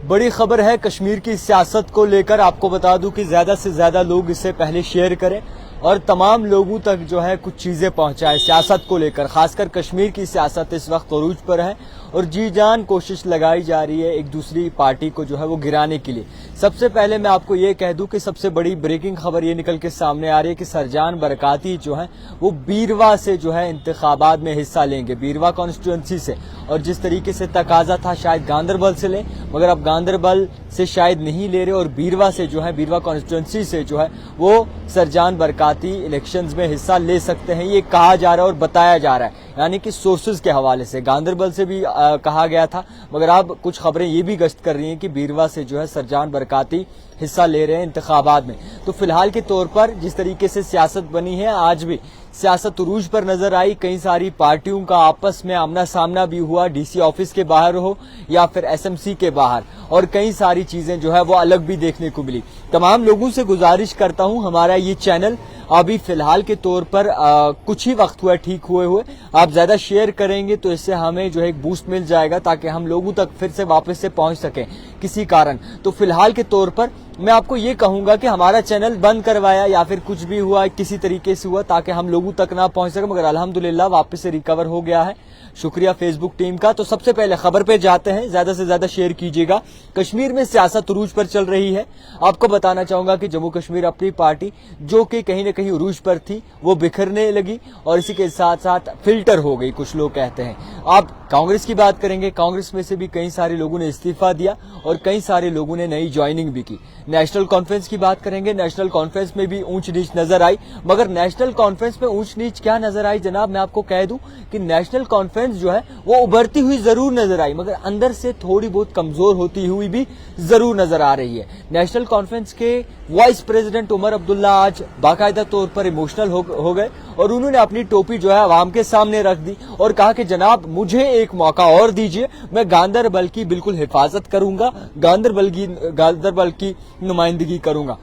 बड़ी खबर है कश्मीर की सियासत को लेकर। आपको बता दूं कि ज्यादा से ज्यादा लोग इससे पहले शेयर करें और तमाम लोगों तक जो है कुछ चीजें पहुंचाएं सियासत को लेकर। खासकर कश्मीर की सियासत इस वक्त उरूज पर है और जी जान कोशिश लगाई जा रही है एक दूसरी पार्टी को जो है वो गिराने के लिए। सबसे पहले मैं आपको ये कह दूं कि सबसे बड़ी ब्रेकिंग खबर ये निकल के सामने आ रही है कि सरजान बरकाती जो है वो बीरवा से जो है इंतखाबात में हिस्सा लेंगे, बीरवा कॉन्स्टिट्यूंसी से। और जिस तरीके से तकाजा था शायद गांदरबल से लें, मगर अब गांदरबल से शायद नहीं ले रहे और बीरवा से जो है, बीरवा कॉन्स्टिट्यूंसी से जो है वो सरजान बरकाती इलेक्शंस में हिस्सा ले सकते हैं, ये कहा जा रहा है और बताया जा रहा है। यानी कि सोर्सेज के हवाले से गांदरबल से भी कहा गया था, मगर अब कुछ खबरें ये भी गश्त कर रही हैं कि बीरवा से जो है सरजान बरकाती हिस्सा ले रहे हैं इंतखाबात में। तो फिलहाल के तौर पर जिस तरीके से सियासत बनी है, आज भी सियासत उरूज पर नजर आई। कई सारी पार्टियों का आपस में आमना सामना भी हुआ, डीसी ऑफिस के बाहर हो या फिर एसएमसी के बाहर, और कई सारी चीजें जो है वो अलग भी देखने को मिली। तमाम लोगों से गुजारिश करता हूं, हमारा ये चैनल अभी फिलहाल के तौर पर कुछ ही वक्त हुआ ठीक हुए आप ज्यादा शेयर करेंगे तो इससे हमें जो है एक बूस्ट मिल जाएगा ताकि हम लोगों तक फिर से वापस से पहुंच सकें किसी कारण। तो फिलहाल के तौर पर मैं आपको ये कहूंगा कि हमारा चैनल बंद करवाया या फिर कुछ भी हुआ किसी तरीके से हुआ ताकि हम लोगों तक ना पहुंच सके, मगर अल्हम्दुलिल्लाह वापस से रिकवर हो गया है। शुक्रिया फेसबुक टीम का। तो सबसे पहले खबर पे जाते हैं, ज्यादा से ज्यादा शेयर कीजिएगा। कश्मीर में सियासत उरूज पर चल रही है। आपको बताना चाहूंगा कि जम्मू कश्मीर अपनी पार्टी जो कि कहीं न कहीं उरूज पर थी वो बिखरने लगी और इसी के साथ साथ फिल्टर हो गई, कुछ लोग कहते हैं। आप कांग्रेस की बात करेंगे, कांग्रेस में से भी कई सारे लोगों ने इस्तीफा दिया और कई सारे लोगों ने नई ज्वाइनिंग भी की। नेशनल कॉन्फ्रेंस की बात करेंगे, नेशनल कॉन्फ्रेंस में भी ऊंच नीच नजर आई, मगर नेशनल कॉन्फ्रेंस में ऊंच नीच क्या नजर आई जनाब, मैं आपको कह दूं कि नेशनल कॉन्फ्रेंस जो है वो उभरती हुई जरूर नजर आई, मगर अंदर से थोड़ी बहुत कमजोर होती हुई भी जरूर नजर आ रही है। नेशनल कॉन्फ्रेंस के वाइस प्रेसिडेंट उमर अब्दुल्ला आज बाकायदा तौर पर इमोशनल हो गए और उन्होंने अपनी टोपी जो है आवाम के सामने रख दी और कहा कि जनाब मुझे एक मौका और दीजिए, मैं गांदरबल की बिल्कुल हिफाजत करूंगा, गांदरबल की नुमाइंदगी करूंगा।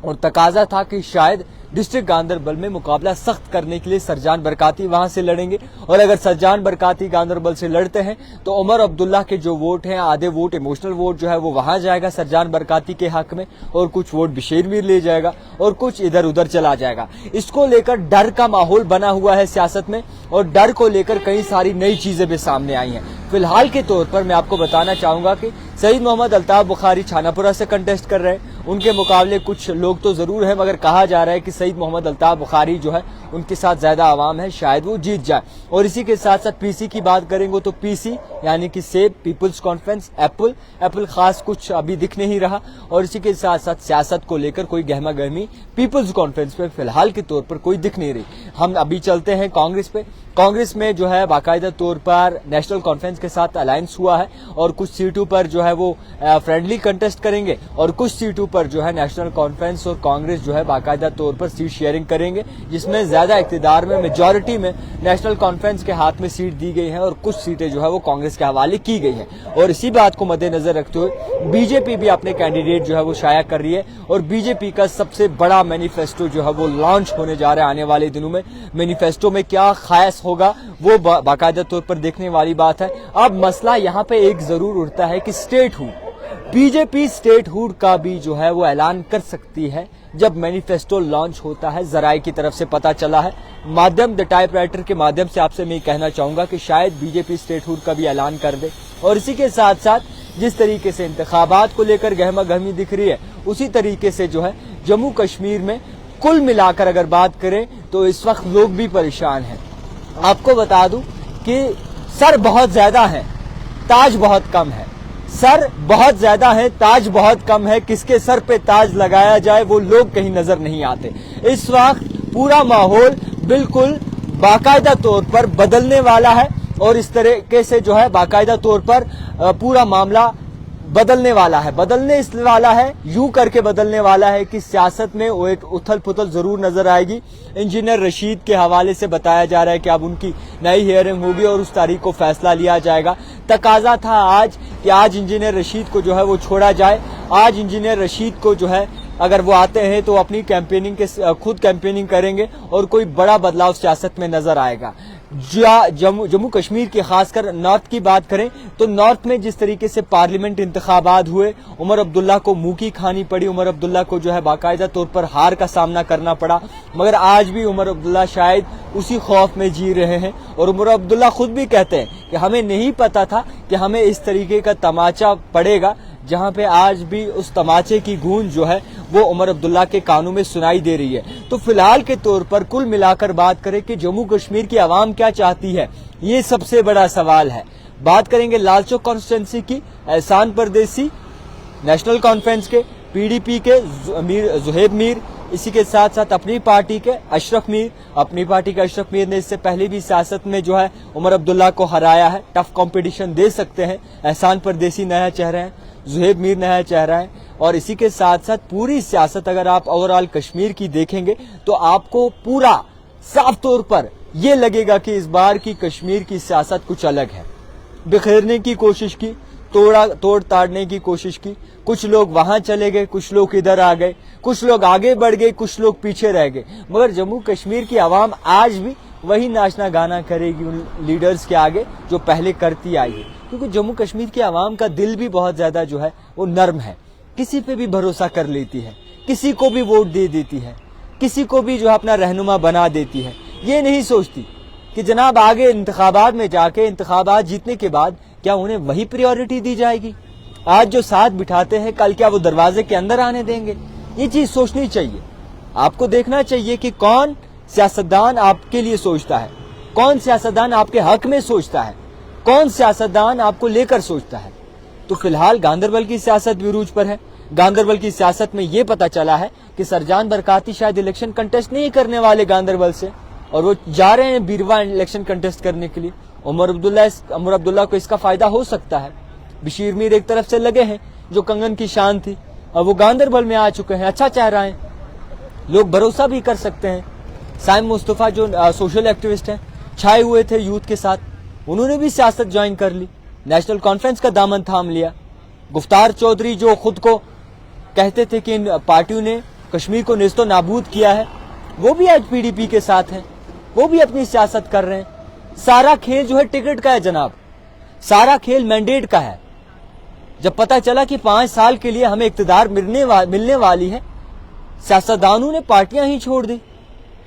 और तकाजा था कि शायद डिस्ट्रिक्ट गांदरबल में मुकाबला सख्त करने के लिए सरजान बरकाती वहां से लड़ेंगे और अगर सरजान बरकाती गांदरबल से लड़ते हैं तो उमर अब्दुल्ला के जो वोट हैं, आधे वोट इमोशनल वोट जो है वो वहां जाएगा सरजान बरकाती के हक में और कुछ वोट बशीर मीर ले जाएगा और कुछ इधर उधर चला जाएगा। इसको लेकर डर का माहौल बना हुआ है सियासत में और डर को लेकर कई सारी नई चीजें भी सामने आई हैं। फिलहाल के तौर पर मैं आपको बताना चाहूंगा कि सईद मोहम्मद अल्ताफ बुखारी छानापुरा से कंटेस्ट कर रहे हैं, उनके मुकाबले कुछ लोग तो जरूर है, मगर कहा जा रहा है कि सईद मोहम्मद अल्ताफ बुखारी जो है उनके साथ ज्यादा आवाम है, शायद वो जीत जाए। और इसी के साथ साथ पीसी की बात करेंगे तो पीसी यानी कि सेब पीपुल्स कॉन्फ्रेंस, एप्पल खास कुछ अभी दिख नहीं रहा और इसी के साथ साथ सियासत को लेकर कोई गहमा गहमी पीपुल्स कॉन्फ्रेंस पे फिलहाल के तौर पर कोई दिख नहीं रही। हम अभी चलते हैं कांग्रेस पे। कांग्रेस में जो है बाकायदा तौर पर नेशनल कॉन्फ्रेंस के साथ अलायंस हुआ है और कुछ सीटों पर जो है वो फ्रेंडली कंटेस्ट करेंगे और कुछ सीटों पर जो है नेशनल कॉन्फ्रेंस और कांग्रेस जो है बाकायदा तौर पर सीट शेयरिंग करेंगे, जिसमें ज्यादा इक्तिदार में मेजॉरिटी में नेशनल कॉन्फ्रेंस के हाथ में सीट दी गई है और कुछ सीटें जो है वो कांग्रेस के हवाले की गई है। और इसी बात को मद्देनजर रखते हुए बीजेपी भी अपने कैंडिडेट जो है वो शाया कर रही है और बीजेपी का सबसे बड़ा मैनिफेस्टो जो है वो लॉन्च होने जा रहा है आने वाले दिनों में। मैनिफेस्टो में क्या खास होगा वो बाकायदा तौर पर देखने वाली बात है। अब मसला यहाँ पे एक जरूर उठता है कि स्टेटहुड, बीजेपी स्टेटहुड का भी जो है वो ऐलान कर सकती है जब मैनिफेस्टो लॉन्च होता है। जराये की तरफ से पता चला है, माध्यम द टाइप राइटर के माध्यम से आपसे मैं कहना चाहूंगा कि शायद बीजेपी स्टेटहुड का भी ऐलान कर दे। और इसी के साथ साथ जिस तरीके से इंतखाबात को लेकर गहमा गहमी दिख रही है, उसी तरीके से जो है जम्मू कश्मीर में कुल मिलाकर अगर बात करें तो इस वक्त लोग भी परेशान हैं। आपको बता दूं कि सर बहुत ज्यादा है, ताज बहुत कम है। सर बहुत ज्यादा है, ताज बहुत कम है। किसके सर पे ताज लगाया जाए वो लोग कहीं नजर नहीं आते। इस वक्त पूरा माहौल बिल्कुल बाकायदा तौर पर बदलने वाला है और इस तरीके से जो है बाकायदा तौर पर पूरा मामला बदलने वाला है, यूं करके बदलने वाला है कि सियासत में वो एक उथल पुथल जरूर नजर आएगी। इंजीनियर रशीद के हवाले से बताया जा रहा है कि अब उनकी नई हियरिंग होगी और उस तारीख को फैसला लिया जाएगा। तकाजा था आज कि आज इंजीनियर रशीद को जो है वो छोड़ा जाए। आज इंजीनियर रशीद को जो है अगर वो आते हैं तो अपनी कैंपेनिंग के खुद कैंपेनिंग करेंगे और कोई बड़ा बदलाव सियासत में नजर आएगा। जम्मू कश्मीर की खासकर नॉर्थ की बात करें तो नॉर्थ में जिस तरीके से पार्लियामेंट इंतखाबात हुए, उमर अब्दुल्ला को मुंह की खानी पड़ी, उमर अब्दुल्ला को जो है बाकायदा तौर पर हार का सामना करना पड़ा, मगर आज भी उमर अब्दुल्ला शायद उसी खौफ में जी रहे हैं। और उमर अब्दुल्ला खुद भी कहते हैं कि हमें नहीं पता था कि हमें इस तरीके का तमाचा पड़ेगा, जहां पे आज भी उस तमाचे की गूंज जो है वो उमर अब्दुल्ला के कानों में सुनाई दे रही है। तो फिलहाल के तौर पर कुल मिलाकर बात करें कि जम्मू कश्मीर की आवाम क्या चाहती है, ये सबसे बड़ा सवाल है। बात करेंगे लाल चौक कॉन्स्टिट्यूंसी की, एहसान परदेसी नेशनल कॉन्फ्रेंस के, पीडीपी के जुहैब मीर, इसी के साथ साथ अपनी पार्टी के अशरफ मीर। अपनी पार्टी के अशरफ मीर ने इससे पहले भी सियासत में जो है उमर अब्दुल्ला को हराया है, टफ कंपटीशन दे सकते हैं। एहसान परदेसी नया चेहरा है, जुहैब मीर नया चेहरा है। और इसी के साथ साथ पूरी सियासत अगर आप ओवरऑल कश्मीर की देखेंगे तो आपको पूरा साफ तौर पर यह लगेगा कि इस बार की कश्मीर की सियासत कुछ अलग है। बिखेरने की कोशिश की, तोड़ ताड़ने की कोशिश की, कुछ लोग वहां चले गए, कुछ लोग इधर आ गए, कुछ लोग आगे बढ़ गए, कुछ लोग पीछे रह गए, मगर जम्मू कश्मीर की आवाम आज भी वही नाचना गाना करेगी उन लीडर्स के आगे जो पहले करती आई है। क्योंकि जम्मू कश्मीर की आवाम का दिल भी बहुत ज्यादा जो है वो नर्म है, किसी पे भी भरोसा कर लेती है, किसी को भी वोट दे देती है, किसी को भी जो है अपना रहनुमा बना देती है। ये नहीं सोचती कि जनाब आगे इंतखाबात में जाके इंतखाबात जीतने के बाद क्या उन्हें वही प्रायोरिटी दी जाएगी। आज जो साथ बिठाते हैं कल क्या वो दरवाजे के अंदर आने देंगे। ये चीज सोचनी चाहिए। आपको देखना चाहिए कि कौन सियासतदान आपके लिए सोचता है, कौन सियासतदान आपके हक में सोचता है, कौन सियासतदान आपको लेकर सोचता है। तो फिलहाल गांदरबल की सियासत भी उरूज पर है। गांदरबल की सियासत में ये पता चला है कि सरजान बरकाती शायद इलेक्शन कंटेस्ट नहीं करने वाले गांदरबल से, और वो जा रहे हैं बीरवा इलेक्शन कंटेस्ट करने के लिए। उमर अब्दुल्ला को इसका फायदा हो सकता है। बशीर मीर एक तरफ से लगे हैं जो कंगन की शान थी, अब वो गांदरबल में आ चुके हैं, अच्छा चेहरा है, लोग भरोसा भी कर सकते हैं। साइम मुस्तफा जो सोशल एक्टिविस्ट हैं, छाए हुए थे यूथ के साथ, उन्होंने भी सियासत ज्वाइन कर ली, नेशनल कॉन्फ्रेंस का दामन थाम लिया। गुफ्तार चौधरी जो खुद को कहते थे कि इन पार्टियों ने कश्मीर को नेस्तो नाबूद किया है, वो भी आज पीडीपी के साथ हैं, वो भी अपनी सियासत कर रहे हैं। सारा खेल जो है टिकट का है जनाब, सारा खेल मैंडेट का है। जब पता चला कि 5 साल के लिए हमें इक्तदार मिलने वाली है, सियासतदानों ने पार्टियां ही छोड़ दी।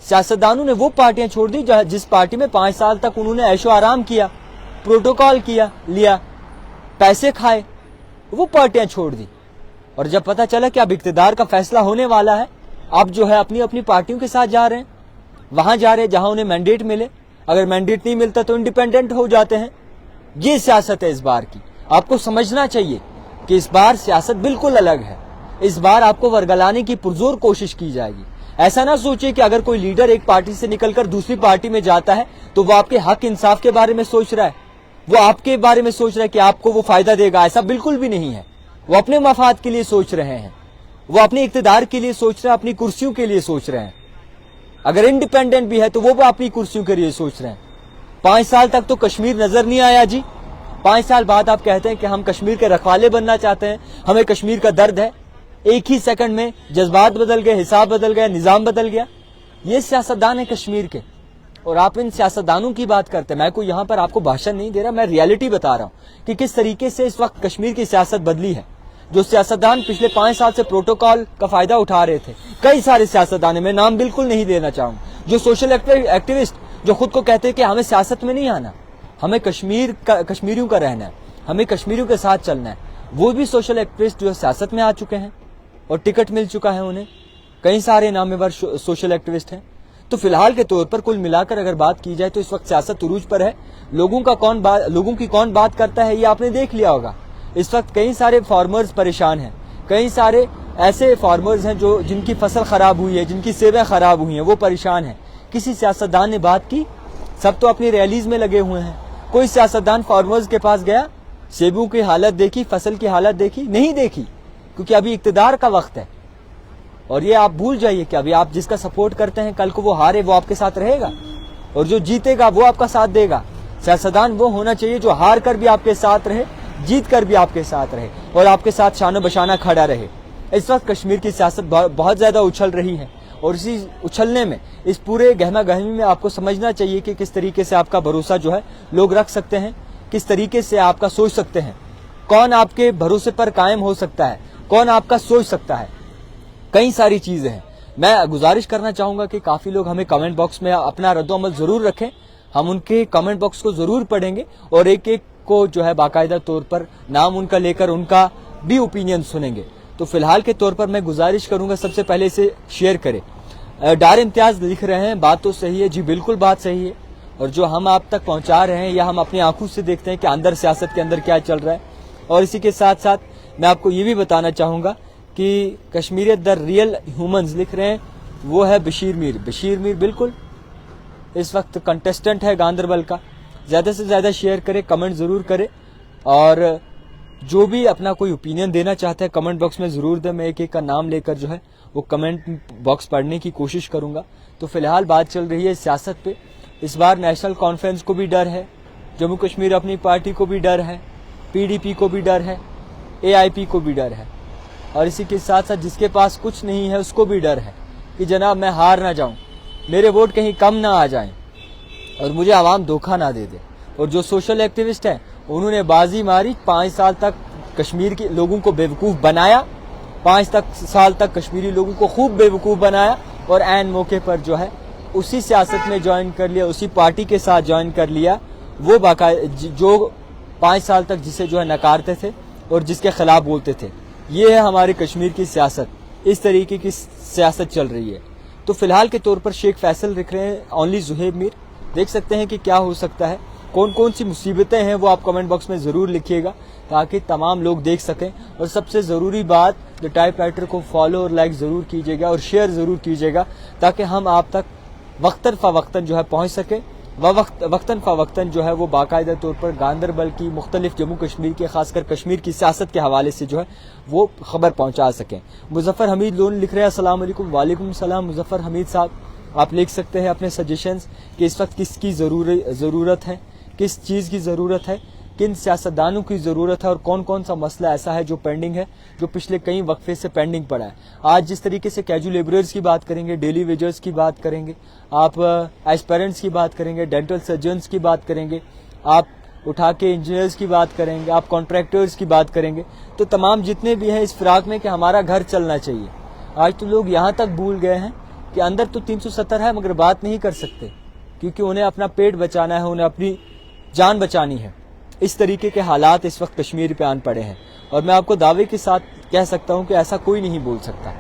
सियासतदानों ने वो पार्टियां छोड़ दी जिस पार्टी में 5 साल तक उन्होंने ऐशो आराम किया, प्रोटोकॉल लिया, पैसे खाए, वो पार्टियां छोड़ दी। और जब पता चला कि अब इक्तदार का फैसला होने वाला है, अब जो है अपनी अपनी पार्टियों के साथ जा रहे हैं, वहां जा रहे हैं जहां उन्हें मैंडेट मिले। अगर मैंडेट नहीं मिलता तो इंडिपेंडेंट हो जाते हैं। ये सियासत है इस बार की। आपको समझना चाहिए कि इस बार सियासत बिल्कुल अलग है। इस बार आपको वर्गलाने की पुरजोर कोशिश की जाएगी। ऐसा ना सोचिए कि अगर कोई लीडर एक पार्टी से निकलकर दूसरी पार्टी में जाता है तो वो आपके हक इंसाफ के बारे में सोच रहा है, वो आपके बारे में सोच रहा है कि आपको वो फायदा देगा। ऐसा बिल्कुल भी नहीं है। वो अपने मफाद के लिए सोच रहे हैं, वो अपने इक्तदार के लिए सोच रहे हैं, अपनी कुर्सियों के लिए सोच रहे हैं। अगर इंडिपेंडेंट भी है तो वो अपनी कुर्सियों के लिए सोच रहे हैं। 5 साल तक तो कश्मीर नजर नहीं आया जी। 5 साल बाद आप कहते हैं कि हम कश्मीर के रखवाले बनना चाहते हैं, हमें कश्मीर का दर्द है। एक ही सेकंड में जज्बात बदल गए, हिसाब बदल गया, निजाम बदल गया। ये सियासतदान है कश्मीर के, और आप इन सियासतदानों की बात करते हैं। मैं कोई यहाँ पर आपको भाषण नहीं दे रहा, मैं रियलिटी बता रहा हूँ कि किस तरीके से इस वक्त कश्मीर की सियासत बदली है। जो सियासतदान पिछले 5 साल से प्रोटोकॉल का फायदा उठा रहे थे, कई सारे सियासतदान, मैं नाम बिल्कुल नहीं देना चाहूंगा, जो सोशल एक्टिविस्ट जो खुद को कहते हैं कि हमें सियासत में नहीं आना, हमें कश्मीरियों का रहना है, हमें कश्मीरियों के साथ चलना है, वो भी सोशल एक्टिविस्ट जो सियासत में आ चुके हैं और टिकट मिल चुका है उन्हें। कई सारे नामवर सोशल एक्टिविस्ट हैं। तो फिलहाल के तौर पर कुल मिलाकर अगर बात की जाए तो इस वक्त सियासत उरूज पर है। लोगों की कौन बात करता है ये आपने देख लिया होगा। इस वक्त कई सारे फार्मर्स परेशान हैं, कई सारे ऐसे फार्मर्स हैं जिनकी फसल खराब हुई है, जिनकी सेवें खराब हुई हैं, वो परेशान हैं। किसी सियासतदान ने बात की? सब तो अपनी रैलीज में लगे हुए हैं। कोई सियासतदान फार्मर्स के पास गया, सेबों की हालत देखी, फसल की हालत देखी? नहीं देखी, क्योंकि अभी इक्तदार का वक्त है। और ये आप भूल जाइए कि अभी आप जिसका सपोर्ट करते हैं, कल को वो हारे वो आपके साथ रहेगा, और जो जीतेगा वो आपका साथ देगा। सियासतदान वो होना चाहिए जो हार कर भी आपके साथ रहे, जीत कर भी आपके साथ रहे, और आपके साथ शानो बशाना खड़ा रहे। इस वक्त कश्मीर की सियासत बहुत ज्यादा उछल रही है, اور इसी उछलने में, इस पूरे गहमा गहमी में आपको समझना चाहिए कि किस तरीके से आपका भरोसा जो है लोग रख सकते हैं, किस तरीके से आपका सोच सकते हैं, कौन आपके भरोसे पर कायम हो सकता है, कौन आपका सोच सकता है। कई सारी चीजें हैं। मैं गुजारिश करना चाहूंगा कि काफी लोग हमें कमेंट बॉक्स में अपना रद्द-ओ-अमल जरूर रखें, हम उनके कमेंट बॉक्स को जरूर पढ़ेंगे और एक एक को जो है बाकायदा तौर पर नाम उनका लेकर उनका भी ओपिनियन सुनेंगे। तो फिलहाल के तौर पर मैं गुजारिश करूंगा सबसे पहले इसे शेयर करें। डार इम्तियाज लिख रहे हैं बात तो सही है, जी बिल्कुल बात सही है, और जो हम आप तक पहुंचा रहे हैं या हम अपनी आंखों से देखते हैं कि अंदर सियासत के अंदर क्या चल रहा है। और इसी के साथ साथ मैं आपको ये भी बताना चाहूंगा कि कश्मीरियत द रियल ह्यूमंस लिख रहे हैं, वो है बशीर मीर। बशीर मीर बिल्कुल इस वक्त कंटेस्टेंट है गांदरबल का। ज्यादा से ज्यादा शेयर करें, कमेंट जरूर करें, और जो भी अपना कोई ओपिनियन देना चाहता है कमेंट बॉक्स में जरूर दे। मैं एक एक का नाम लेकर जो है वो कमेंट बॉक्स पढ़ने की कोशिश करूंगा। तो फिलहाल बात चल रही है सियासत पे। इस बार नेशनल कॉन्फ्रेंस को भी डर है, जम्मू कश्मीर अपनी पार्टी को भी डर है, PDP को भी डर है, AIP को भी डर है, और इसी के साथ साथ जिसके पास कुछ नहीं है उसको भी डर है कि जनाब मैं हार ना जाऊं, मेरे वोट कहीं कम ना आ जाएं और मुझे आवाम धोखा ना दे दे। और जो सोशल एक्टिविस्ट हैं उन्होंने बाजी मारी, 5 साल तक कश्मीर के लोगों को बेवकूफ़ बनाया, 5 साल तक कश्मीरी लोगों को खूब बेवकूफ़ बनाया, और ऐन मौके पर जो है उसी सियासत में ज्वाइन कर लिया, उसी पार्टी के साथ ज्वाइन कर लिया वो जो 5 साल तक जिसे जो है नकारते थे और जिसके खिलाफ बोलते थे। ये है हमारे कश्मीर की सियासत, इस तरीके की सियासत चल रही है। तो फिलहाल के तौर पर शेख फैसल लिख रहे हैं ओनली जुहेब मीर। देख सकते हैं कि क्या हो सकता है, कौन कौन सी मुसीबतें हैं वो आप कमेंट बॉक्स में ज़रूर लिखिएगा ताकि तमाम लोग देख सकें। और सबसे ज़रूरी बात, द टाइप राइटर को फॉलो और लाइक ज़रूर कीजिएगा और शेयर ज़रूर कीजिएगा ताकि हम आप तक वक्तन फ़वक्तन जो है पहुँच सकें, वक्तन फ़वक्तन जो है वो बाकायदा तौर पर गांदरबल की मुख्तलिफ जम्मू कश्मीर की खासकर कश्मीर की सियासत के हवाले से जो है वो खबर पहुँचा सकें। मुजफ्फर हमीद लोन लिख रहे हैं अस्सलाम वालेकुम। वालेकुम सलाम मुजफ्फर हमीद साहब, आप लिख सकते हैं अपने सजेशंस कि इस वक्त किसकी ज़रूरत है, किस चीज़ की ज़रूरत है, किन सियासतदानों की ज़रूरत है और कौन कौन सा मसला ऐसा है जो पेंडिंग है, जो पिछले कई वक्फे से पेंडिंग पड़ा है। आज जिस तरीके से कैजुअल लेबरर्स की बात करेंगे, डेली वेजर्स की बात करेंगे, आप एस्पेरेंट्स की बात करेंगे, डेंटल सर्जन्स की बात करेंगे, आप उठा के इंजीनियर्स की बात करेंगे, आप कॉन्ट्रैक्टर्स की बात करेंगे, तो तमाम जितने भी हैं इस फिराक में कि हमारा घर चलना चाहिए। आज तो लोग यहाँ तक भूल गए हैं कि अंदर तो 370 है मगर बात नहीं कर सकते क्योंकि उन्हें अपना पेट बचाना है, उन्हें अपनी जान बचानी है। इस तरीके के हालात इस वक्त कश्मीर पे आन पड़े हैं और मैं आपको दावे के साथ कह सकता हूं कि ऐसा कोई नहीं बोल सकता।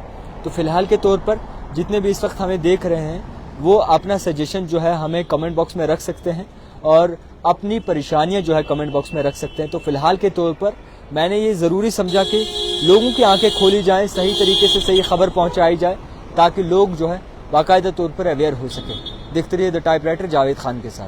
तो फिलहाल के तौर पर जितने भी इस वक्त हमें देख रहे हैं वो अपना सजेशन जो है हमें कमेंट बॉक्स में रख सकते हैं और अपनी परेशानियां जो है कमेंट बॉक्स में रख सकते हैं। तो फिलहाल के तौर पर मैंने ये ज़रूरी समझा कि लोगों की आंखें खोली जाएं, सही तरीके से सही खबर पहुँचाई जाए ताकि लोग जो है बाकायदा तौर पर अवेयर हो सके। देखते रहिए the type writer Javed Khan के साथ।